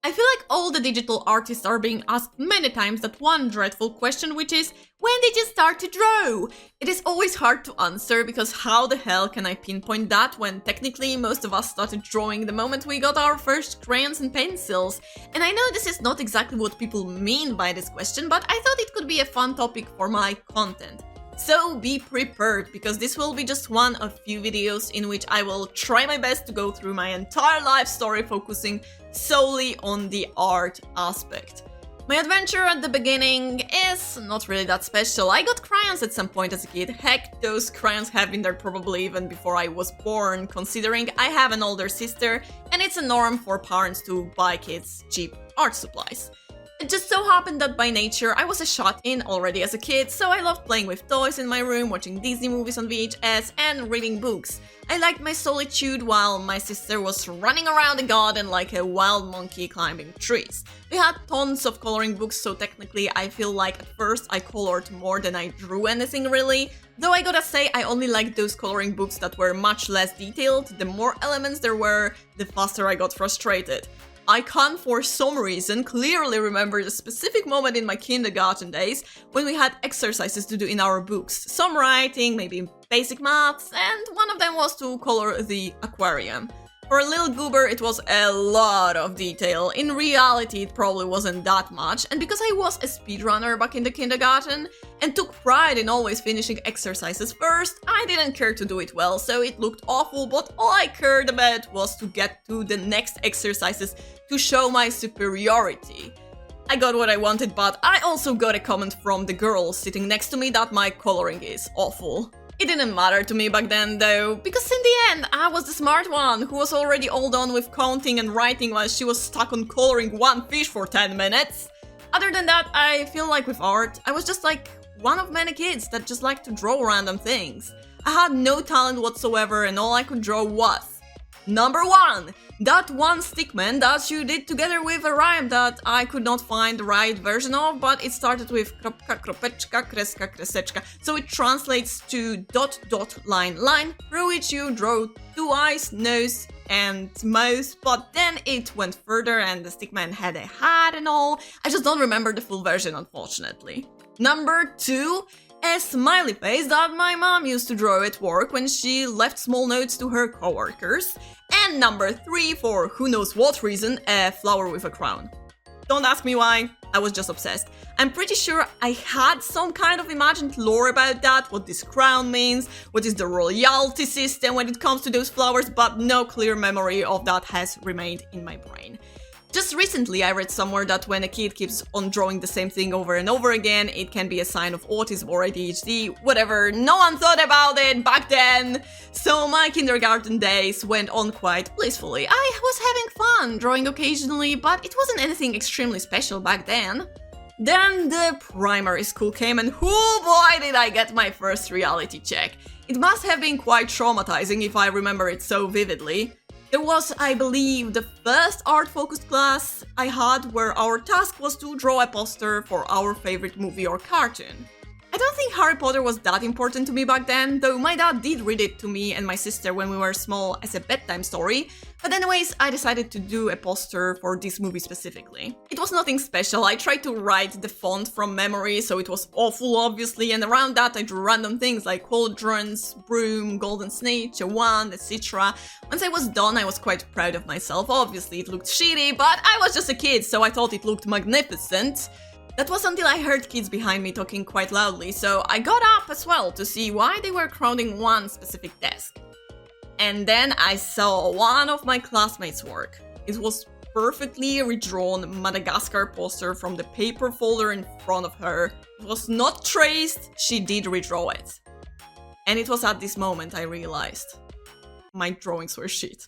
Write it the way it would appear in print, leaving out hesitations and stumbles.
I feel like all the digital artists are being asked many times that one dreadful question, which is, when did you start to draw? It is always hard to answer because how the hell can I pinpoint that when technically most of us started drawing the moment we got our first crayons and pencils. And I know this is not exactly what people mean by this question, but I thought it could be a fun topic for my content. So be prepared, because this will be just one of few videos in which I will try my best to go through my entire life story focusing solely on the art aspect. My adventure at the beginning is not really that special. I got crayons at some point as a kid. Heck, those crayons have been there probably even before I was born, considering I have an older sister and it's a norm for parents to buy kids cheap art supplies. It just so happened that by nature I was a shut-in already as a kid, so I loved playing with toys in my room, watching Disney movies on VHS, and reading books. I liked my solitude while my sister was running around the garden like a wild monkey climbing trees. We had tons of coloring books, so technically I feel like at first I colored more than I drew anything really. Though I gotta say, I only liked those coloring books that were much less detailed. The more elements there were, the faster I got frustrated. I can, for some reason, clearly remember the specific moment in my kindergarten days when we had exercises to do in our books. Some writing, maybe basic maths, and one of them was to color the aquarium. For a little goober, it was a lot of detail. In reality, it probably wasn't that much, and because I was a speedrunner back in the kindergarten and took pride in always finishing exercises first, I didn't care to do it well, so it looked awful, but all I cared about was to get to the next exercises to show my superiority. I got what I wanted, but I also got a comment from the girl sitting next to me that my coloring is awful. It didn't matter to me back then though, because in the end I was the smart one who was already all done with counting and writing while she was stuck on coloring one fish for 10 minutes. Other than that, I feel like with art, I was just like one of many kids that just like to draw random things. I had no talent whatsoever and all I could draw was number 1! That one stickman that you did together with a rhyme that I could not find the right version of, but it started with kropka, kropeczka, kreska, kreseczka, so it translates to dot, dot, line, line, through which you draw 2 eyes, nose, and mouth, but then it went further and the stickman had a hat and all. I just don't remember the full version, unfortunately. Number 2, a smiley face that my mom used to draw at work when she left small notes to her coworkers. And number 3, for who knows what reason, a flower with a crown. Don't ask me why, I was just obsessed. I'm pretty sure I had some kind of imagined lore about that, what this crown means, what is the royalty system when it comes to those flowers, but no clear memory of that has remained in my brain. Just recently I read somewhere that when a kid keeps on drawing the same thing over and over again, it can be a sign of autism or ADHD, whatever, no one thought about it back then! So my kindergarten days went on quite blissfully. I was having fun drawing occasionally, but it wasn't anything extremely special back then. Then the primary school came and oh boy did I get my first reality check. It must have been quite traumatizing if I remember it so vividly. It was, I believe, the first art-focused class I had where our task was to draw a poster for our favorite movie or cartoon. I don't think Harry Potter was that important to me back then, though my dad did read it to me and my sister when we were small as a bedtime story, but anyways, I decided to do a poster for this movie specifically. It was nothing special, I tried to write the font from memory, so it was awful obviously, and around that I drew random things like cauldrons, broom, golden snitch, a wand, etc. Once I was done, I was quite proud of myself. Obviously it looked shitty, but I was just a kid, so I thought it looked magnificent. That was until I heard kids behind me talking quite loudly, so I got up as well to see why they were crowding one specific desk. And then I saw one of my classmates' work. It was perfectly redrawn Madagascar poster from the paper folder in front of her. It was not traced, she did redraw it. And it was at this moment I realized my drawings were shit.